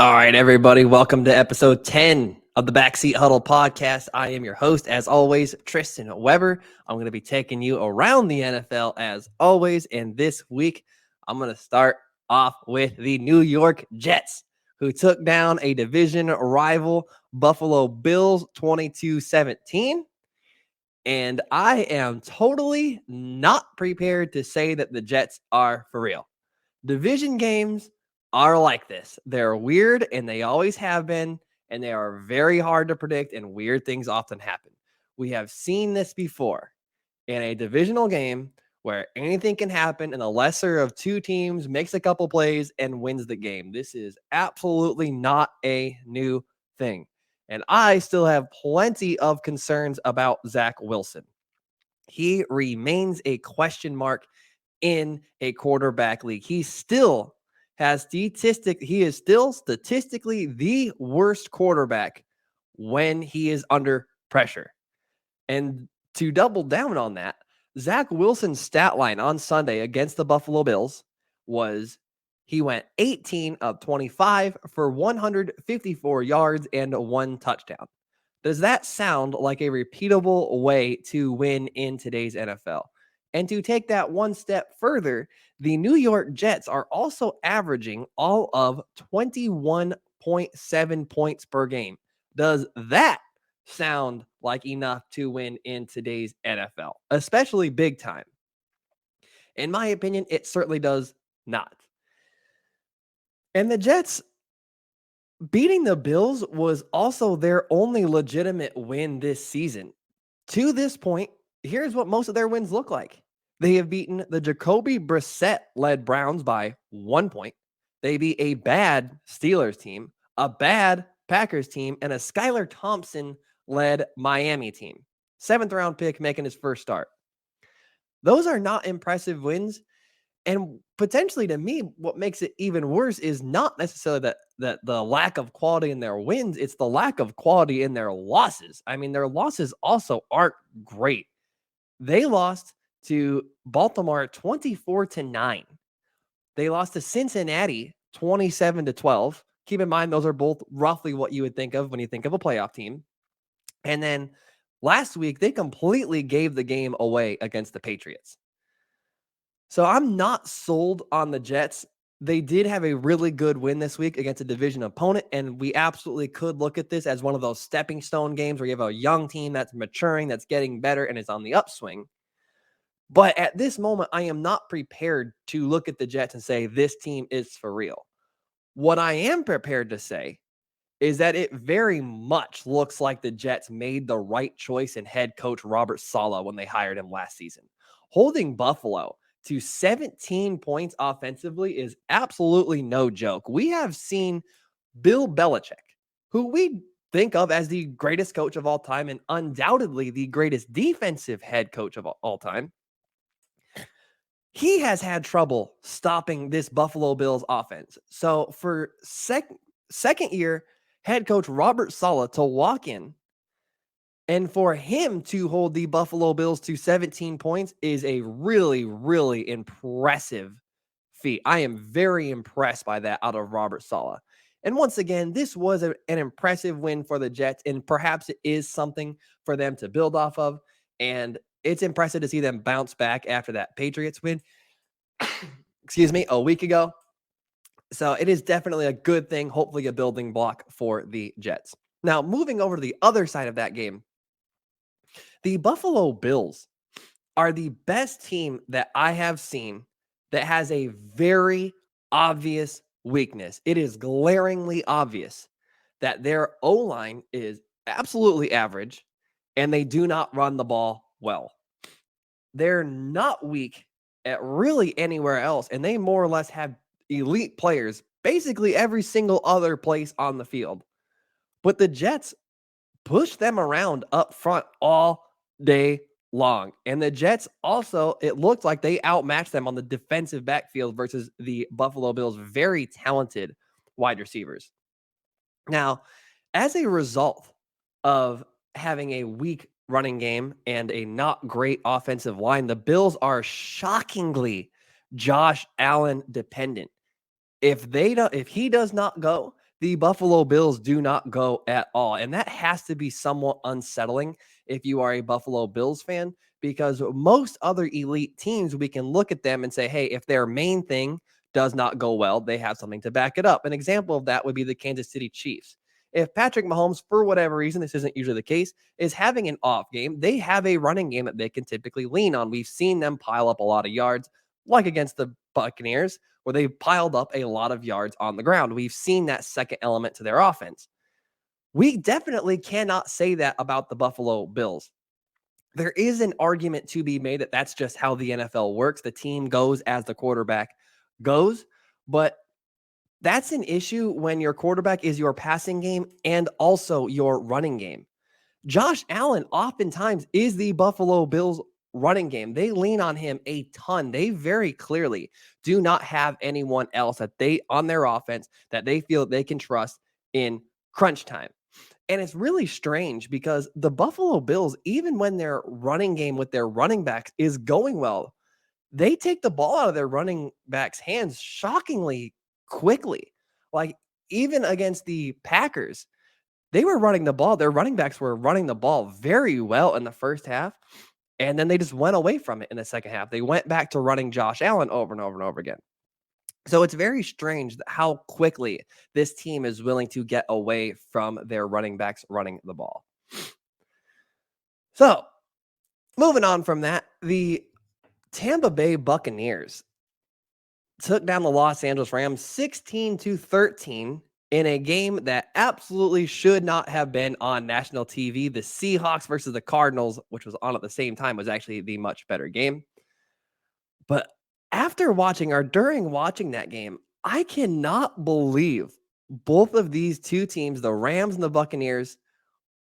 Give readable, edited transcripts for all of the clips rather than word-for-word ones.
All right, everybody, welcome to episode 10 of the Backseat Huddle podcast. I am your host, as always, Tristan Weber. I'm going to be taking you around the NFL as always, and this week I'm going to start off with the New York Jets, who took down a division rival, Buffalo Bills, 22-17. And I am totally not prepared to say that the Jets are for real. Division games are like this. They're weird and they always have been, and they are very hard to predict, and weird things often happen. We have seen this before in a divisional game where anything can happen and the lesser of two teams makes a couple plays and wins the game. This is absolutely not a new thing. And I still have plenty of concerns about Zach Wilson. He remains a question mark in a quarterback league. He is still statistically the worst quarterback when he is under pressure. And to double down on that, Zach Wilson's stat line on Sunday against the Buffalo Bills was he went 18 of 25 for 154 yards and one touchdown. Does that sound like a repeatable way to win in today's NFL? And to take that one step further, the New York Jets are also averaging all of 21.7 points per game. Does that sound like enough to win in today's NFL, especially big time? In my opinion, it certainly does not. And the Jets beating the Bills was also their only legitimate win this season. To this point, here's what most of their wins look like. They have beaten the Jacoby Brissett-led Browns by 1 point. They beat a bad Steelers team, a bad Packers team, and a Skylar Thompson-led Miami team. 7th-round pick making his first start. Those are not impressive wins. And potentially, to me, what makes it even worse is not necessarily that the lack of quality in their wins, it's the lack of quality in their losses. I mean, their losses also aren't great. They lost to Baltimore 24-9. They lost to Cincinnati 27-12. Keep in mind, those are both roughly what you would think of when you think of a playoff team. And then last week, they completely gave the game away against the Patriots. So I'm not sold on the Jets. They did have a really good win this week against a division opponent, and we absolutely could look at this as one of those stepping stone games where you have a young team that's maturing, that's getting better, and is on the upswing. But at this moment, I am not prepared to look at the Jets and say this team is for real. What I am prepared to say is that it very much looks like the Jets made the right choice in head coach Robert Saleh when they hired him last season. Holding Buffalo to 17 points offensively is absolutely no joke. We have seen Bill Belichick, who we think of as the greatest coach of all time and undoubtedly the greatest defensive head coach of all time. He has had trouble stopping this Buffalo Bills offense. So for second year head coach Robert Saleh to walk in and for him to hold the Buffalo Bills to 17 points is a really, really impressive feat. I am very impressed by that out of Robert Saleh. And once again, this was an impressive win for the Jets, and perhaps it is something for them to build off of. And it's impressive to see them bounce back after that Patriots win, a week ago. So it is definitely a good thing, hopefully a building block for the Jets. Now, moving over to the other side of that game, the Buffalo Bills are the best team that I have seen that has a very obvious weakness. It is glaringly obvious that their O-line is absolutely average and they do not run the ball well. They're not weak at really anywhere else, and they more or less have elite players basically every single other place on the field. But the Jets push them around up front all day long. And the Jets also, it looked like they outmatched them on the defensive backfield versus the Buffalo Bills' very talented wide receivers. Now, as a result of having a weak running game and a not great offensive line, the Bills are shockingly Josh Allen dependent. If he does not go, the Buffalo Bills do not go at all. And that has to be somewhat unsettling if you are a Buffalo Bills fan, because most other elite teams, we can look at them and say, hey, if their main thing does not go well, they have something to back it up. An example of that would be the Kansas City Chiefs. If Patrick Mahomes, for whatever reason, this isn't usually the case, is having an off game, they have a running game that they can typically lean on. We've seen them pile up a lot of yards, like against the Buccaneers, where they piled up a lot of yards on the ground. We've seen that second element to their offense. We definitely cannot say that about the Buffalo Bills. There is an argument to be made that that's just how the NFL works. The team goes as the quarterback goes, but that's an issue when your quarterback is your passing game and also your running game. Josh Allen oftentimes is the Buffalo Bills running game. They lean on him a ton. They very clearly do not have anyone else that they on their offense that they feel they can trust in crunch time. And it's really strange because the Buffalo Bills, even when their running game with their running backs is going well, they take the ball out of their running backs' hands shockingly quickly. Like even against the Packers, they were running the ball. Their running backs were running the ball very well in the first half, and then they just went away from it in the second half. They went back to running Josh Allen over and over and over again. So it's very strange how quickly this team is willing to get away from their running backs running the ball. So moving on from that, the Tampa Bay Buccaneers took down the Los Angeles Rams 16-13 in a game that absolutely should not have been on national TV. The Seahawks versus the Cardinals, which was on at the same time, was actually the much better game. But after watching or during watching that game, I cannot believe both of these two teams, the Rams and the Buccaneers,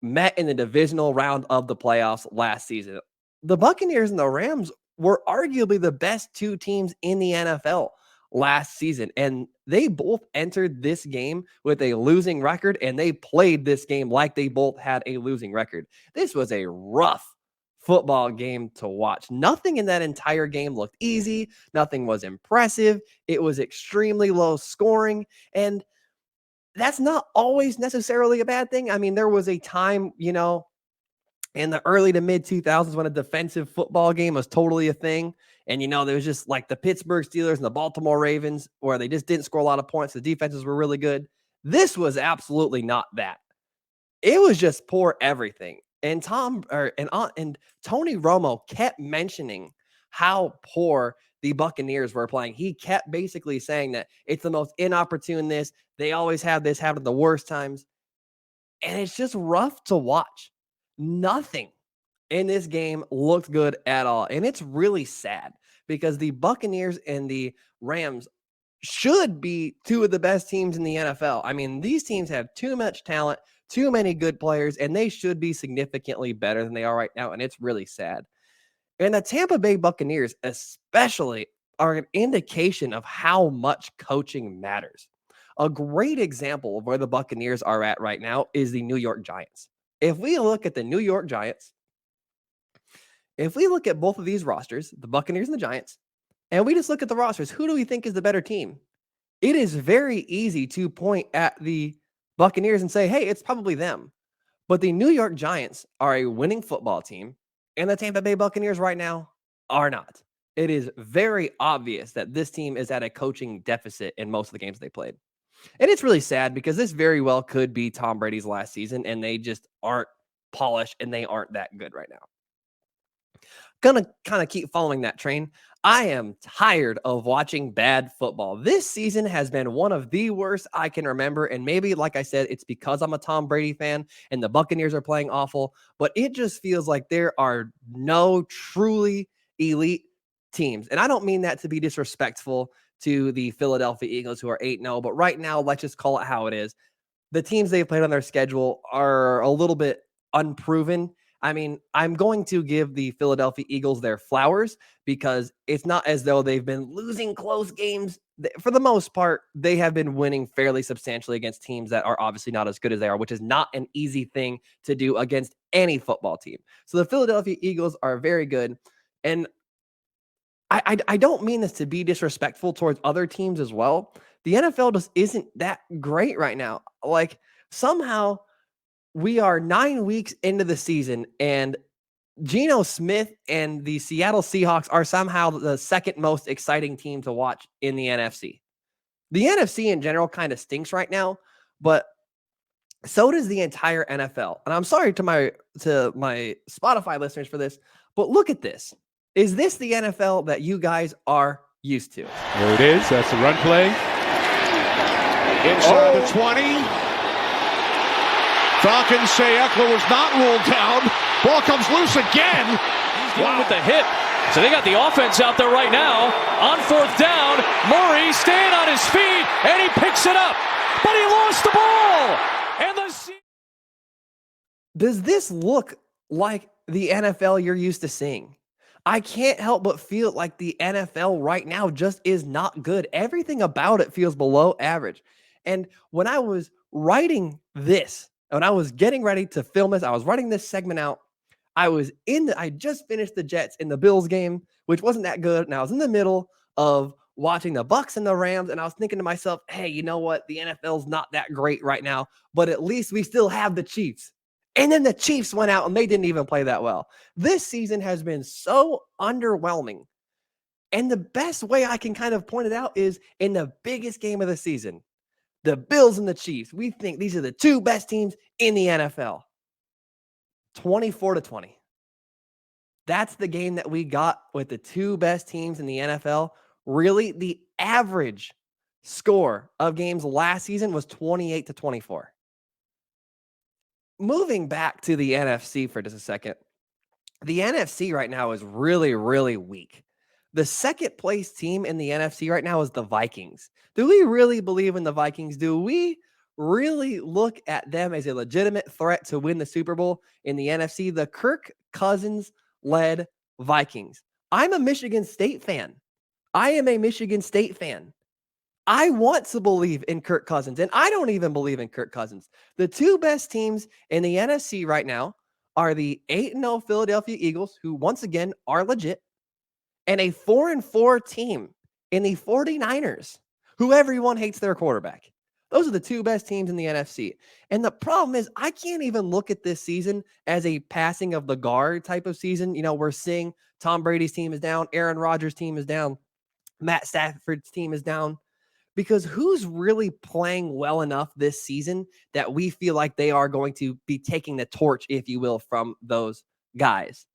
met in the divisional round of the playoffs last season. The Buccaneers and the Rams were arguably the best two teams in the NFL last season, and they both entered this game with a losing record, and they played this game like they both had a losing record. This was a rough football game to watch. Nothing in that entire game looked easy. Nothing was impressive. It was extremely low scoring, and that's not always necessarily a bad thing. I mean, there was a time, in the early to mid 2000s when a defensive football game was totally a thing. And, there was just like the Pittsburgh Steelers and the Baltimore Ravens where they just didn't score a lot of points. The defenses were really good. This was absolutely not that. It was just poor everything. And Tony Romo kept mentioning how poor the Buccaneers were playing. He kept basically saying that it's the most inopportune this. They always have this happen at the worst times. And it's just rough to watch. Nothing in this game looked good at all. And it's really sad because the Buccaneers and the Rams should be two of the best teams in the NFL. I mean, these teams have too much talent, too many good players, and they should be significantly better than they are right now. And it's really sad. And the Tampa Bay Buccaneers, especially, are an indication of how much coaching matters. A great example of where the Buccaneers are at right now is the New York Giants. If we look at the New York Giants, if we look at both of these rosters, the Buccaneers and the Giants, and we just look at the rosters, who do we think is the better team? It is very easy to point at the Buccaneers and say, hey, it's probably them. But the New York Giants are a winning football team, and the Tampa Bay Buccaneers right now are not. It is very obvious that this team is at a coaching deficit in most of the games they played. And it's really sad because this very well could be Tom Brady's last season, and they just aren't polished and they aren't that good right now. Gonna kind of keep following that train. I am tired of watching bad football. This season has been one of the worst I can remember. And maybe, like I said, it's because I'm a Tom Brady fan and the Buccaneers are playing awful, but it just feels like there are no truly elite teams. And I don't mean that to be disrespectful to the Philadelphia Eagles, who are 8-0, but right now, let's just call it how it is. The teams they've played on their schedule are a little bit unproven. I mean, I'm going to give the Philadelphia Eagles their flowers because it's not as though they've been losing close games. For the most part, they have been winning fairly substantially against teams that are obviously not as good as they are, which is not an easy thing to do against any football team. So the Philadelphia Eagles are very good. And I don't mean this to be disrespectful towards other teams as well, the NFL just isn't that great right now. Like somehow we are 9 weeks into the season and Geno Smith and the Seattle Seahawks are somehow the second most exciting team to watch in the NFC. The NFC in general kind of stinks right now, but so does the entire NFL. And I'm sorry to my Spotify listeners for this, but look at this. Is this the NFL that you guys are used to? There it is. That's the run play. Inside the 20. Falcons say Eckler was not ruled down. Ball comes loose again. He's dealing with the hit. So they got the offense out there right now. On fourth down, Murray staying on his feet, and he picks it up. But he lost the ball. And does this look like the NFL you're used to seeing? I can't help but feel like the NFL right now just is not good. Everything about it feels below average. And when I was writing this, when I was getting ready to film this, I was writing this segment out. I just finished the Jets in the Bills game, which wasn't that good. And I was in the middle of watching the Bucs and the Rams. And I was thinking to myself, hey, you know what? The NFL's not that great right now, but at least we still have the Chiefs. And then the Chiefs went out and they didn't even play that well. This season has been so underwhelming. And the best way I can kind of point it out is in the biggest game of the season, the Bills and the Chiefs. We think these are the two best teams in the NFL. 24-20. That's the game that we got with the two best teams in the NFL. Really, the average score of games last season was 28-24. Moving back to the NFC for just a second, the NFC right now is really, really weak. The second place team in the NFC right now is the Vikings. Do we really believe in the Vikings? Do we really look at them as a legitimate threat to win the Super Bowl in the NFC? The Kirk Cousins-led Vikings. I'm a Michigan State fan. I am a Michigan State fan. I want to believe in Kirk Cousins, and I don't even believe in Kirk Cousins. The two best teams in the NFC right now are the 8-0 Philadelphia Eagles, who once again are legit, and a 4-4 team in the 49ers, who everyone hates their quarterback. Those are the two best teams in the NFC. And the problem is I can't even look at this season as a passing of the guard type of season. You know, we're seeing Tom Brady's team is down, Aaron Rodgers' team is down, Matt Stafford's team is down. Because who's really playing well enough this season that we feel like they are going to be taking the torch, if you will, from those guys?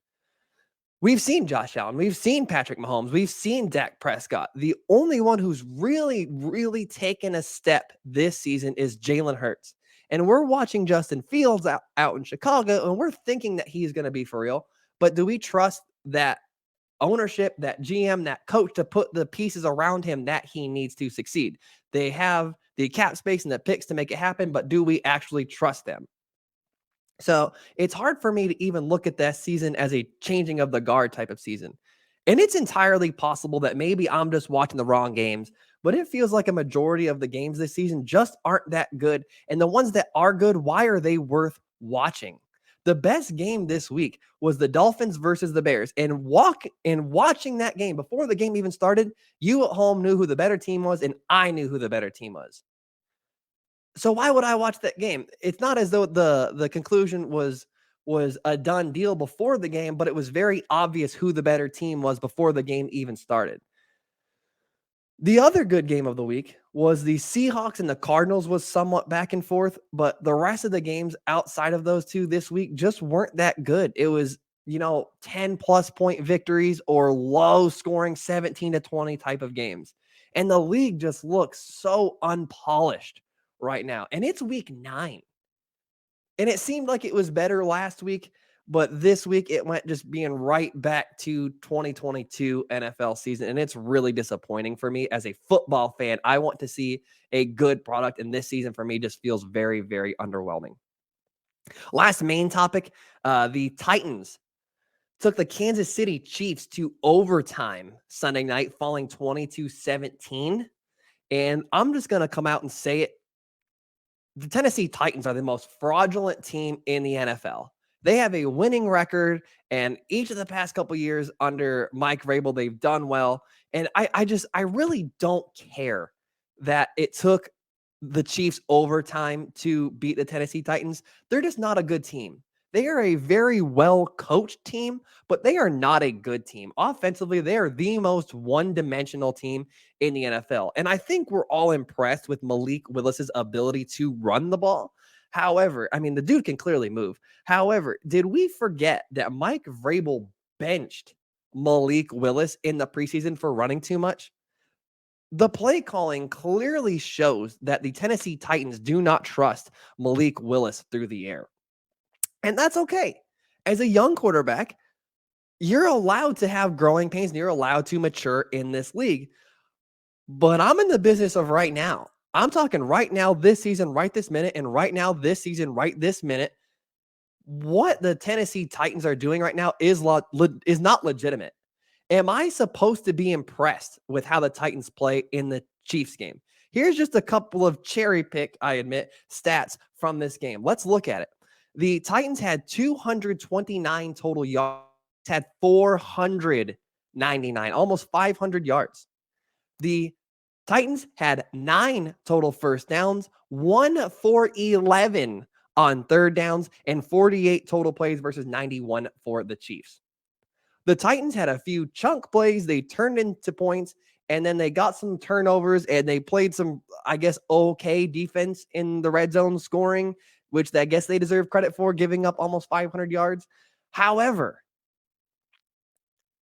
We've seen Josh Allen. We've seen Patrick Mahomes. We've seen Dak Prescott. The only one who's really, really taken a step this season is Jalen Hurts. And we're watching Justin Fields out in Chicago, and we're thinking that he's going to be for real. But do we trust that ownership, that GM, that coach to put the pieces around him that he needs to succeed? They have the cap space and the picks to make it happen, but do we actually trust them? So it's hard for me to even look at that season as a changing of the guard type of season. And it's entirely possible that maybe I'm just watching the wrong games, but it feels like a majority of the games this season just aren't that good. And the ones that are good, why are they worth watching? The best game this week was the Dolphins versus the Bears. And watching that game, before the game even started, you at home knew who the better team was, and I knew who the better team was. So why would I watch that game? It's not as though the conclusion was a done deal before the game, but it was very obvious who the better team was before the game even started. The other good game of the week was the Seahawks and the Cardinals was somewhat back and forth, but the rest of the games outside of those two this week just weren't that good. It was, 10+ point victories or low scoring 17-20 type of games. And the league just looks so unpolished right now. And it's week 9. And it seemed like it was better last week, but this week it went just being right back to 2022 NFL season. And it's really disappointing for me as a football fan. I want to see a good product, and this season for me just feels very, very underwhelming. Last main topic, the Titans took the Kansas City Chiefs to overtime Sunday night, falling 20-17. And I'm just going to come out and say it. The Tennessee Titans are the most fraudulent team in the NFL. They have a winning record, and each of the past couple of years under Mike Vrabel, they've done well. And I really don't care that it took the Chiefs overtime to beat the Tennessee Titans. They're just not a good team. They are a very well-coached team, but they are not a good team. Offensively, they are the most one-dimensional team in the NFL. And I think we're all impressed with Malik Willis's ability to run the ball. However, I mean, the dude can clearly move. However, did we forget that Mike Vrabel benched Malik Willis in the preseason for running too much? The play calling clearly shows that the Tennessee Titans do not trust Malik Willis through the air. And that's okay. As a young quarterback, you're allowed to have growing pains and you're allowed to mature in this league. But I'm in the business of right now. I'm talking right now, this season, right this minute, and right now, this season, right this minute. What the Tennessee Titans are doing right now is not legitimate. Am I supposed to be impressed with how the Titans play in the Chiefs game? Here's just a couple of cherry pick, I admit, stats from this game. Let's look at it. The Titans had 229 total yards, had 499, almost 500 yards. The Titans had 9 total first downs, 1 for 11 on third downs, and 48 total plays versus 91 for the Chiefs. The Titans had a few chunk plays. They turned into points, and then they got some turnovers, and they played some, I guess, okay defense in the red zone scoring, which I guess they deserve credit for, giving up almost 500 yards. However,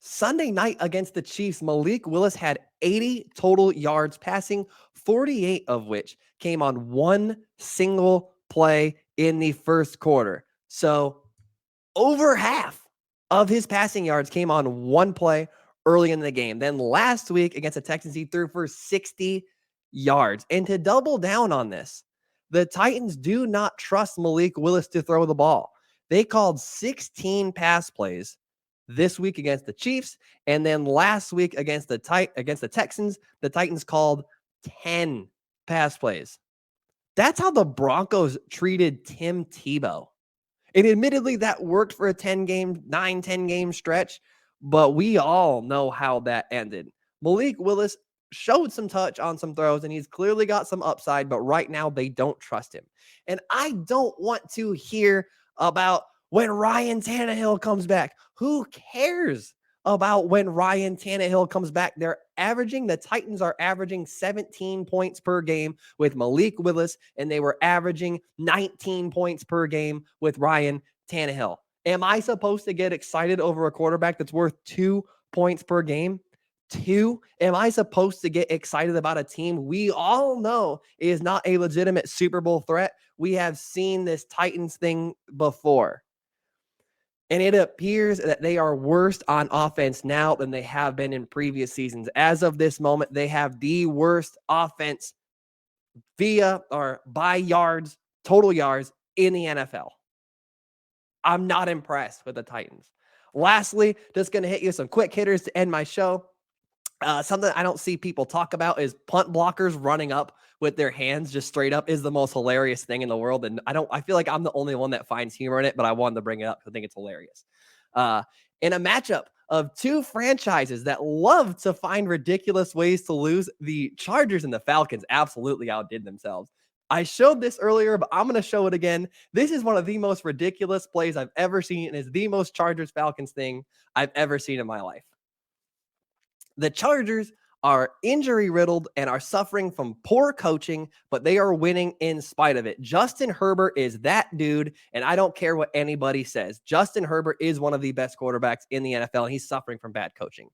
Sunday night against the Chiefs, Malik Willis had 80 total yards passing, 48 of which came on one single play in the first quarter. So over half of his passing yards came on one play early in the game. Then last week against the Texans, he threw for 60 yards. And to double down on this, the Titans do not trust Malik Willis to throw the ball. They called 16 pass plays this week against the Chiefs, and then last week against the Texans, the Titans called 10 pass plays. That's how the Broncos treated Tim Tebow. And admittedly, that worked for a 10-game stretch, but we all know how that ended. Malik Willis showed some touch on some throws, and he's clearly got some upside, but right now they don't trust him. And I don't want to hear about when Ryan Tannehill comes back. Who cares about when Ryan Tannehill comes back? The Titans are averaging 17 points per game with Malik Willis, and they were averaging 19 points per game with Ryan Tannehill. Am I supposed to get excited over a quarterback that's worth 2 points per game? 2? Am I supposed to get excited about a team we all know is not a legitimate Super Bowl threat? We have seen this Titans thing before. And it appears that they are worse on offense now than they have been in previous seasons. As of this moment, they have the worst offense by yards, total yards in the NFL. I'm not impressed with the Titans. Lastly, just going to hit you some quick hitters to end my show. Something I don't see people talk about is punt blockers running up with their hands just straight up is the most hilarious thing in the world. And I feel like I'm the only one that finds humor in it, but I wanted to bring it up because I think it's hilarious. In a matchup of two franchises that love to find ridiculous ways to lose, the Chargers and the Falcons absolutely outdid themselves. I showed this earlier, but I'm going to show it again. This is one of the most ridiculous plays I've ever seen, and is the most Chargers-Falcons thing I've ever seen in my life. The Chargers are injury-riddled and are suffering from poor coaching, but they are winning in spite of it. Justin Herbert is that dude, and I don't care what anybody says. Justin Herbert is one of the best quarterbacks in the NFL, and he's suffering from bad coaching.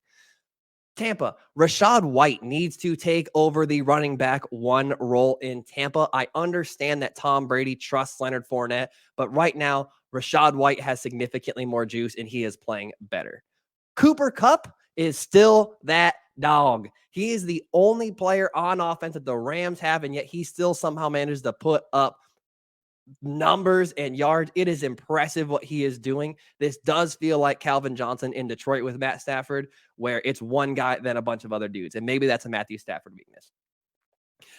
Tampa, Rachaad White needs to take over the running back one role in Tampa. I understand that Tom Brady trusts Leonard Fournette, but right now, Rachaad White has significantly more juice, and he is playing better. Cooper Kupp is still that dog. He is the only player on offense that the Rams have, and yet he still somehow manages to put up numbers and yards. It is impressive what he is doing. This does feel like Calvin Johnson in Detroit with Matt Stafford, where it's one guy, then a bunch of other dudes. And maybe that's a Matthew Stafford weakness.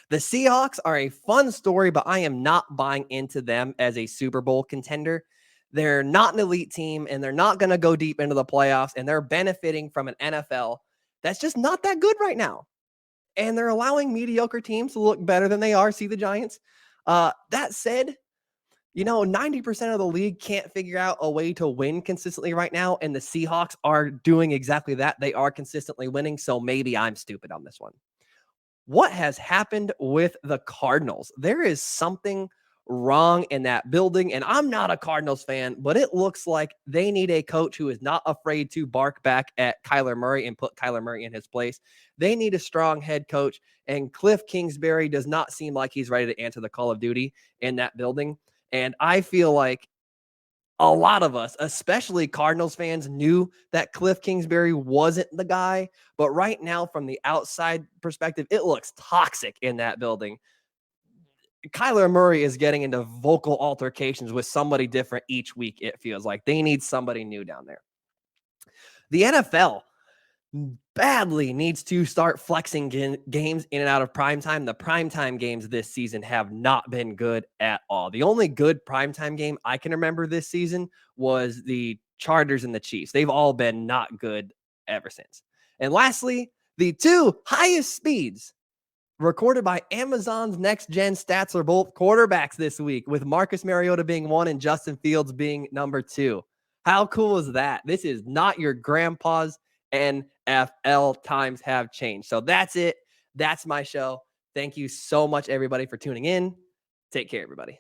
The Seahawks are a fun story, but I am not buying into them as a Super Bowl contender. They're not an elite team, and they're not going to go deep into the playoffs, and they're benefiting from an NFL that's just not that good right now. and they're allowing mediocre teams to look better than they are. See the Giants. That said, 90% of the league can't figure out a way to win consistently right now, and the Seahawks are doing exactly that. They are consistently winning, so maybe I'm stupid on this one. What has happened with the Cardinals? There is something wrong in that building, and I'm not a Cardinals fan, but it looks like they need a coach who is not afraid to bark back at Kyler Murray and put Kyler Murray in his place. They need a strong head coach, and Cliff Kingsbury does not seem like he's ready to answer the call of duty in that building. And I feel like a lot of us, especially Cardinals fans, knew that Cliff Kingsbury wasn't the guy. But right now, from the outside perspective, it looks toxic in that building. Kyler Murray is getting into vocal altercations with somebody different each week, it feels like. They need somebody new down there. The NFL badly needs to start flexing games in and out of primetime. The primetime games this season have not been good at all. The only good primetime game I can remember this season was the Chargers and the Chiefs. They've all been not good ever since. And lastly, the two highest speeds recorded by Amazon's Next Gen Stats are both quarterbacks this week, with Marcus Mariota being one and Justin Fields being number 2. How cool is that? This is not your grandpa's NFL. Times have changed. So that's it. That's my show. Thank you so much, everybody, for tuning in. Take care, everybody.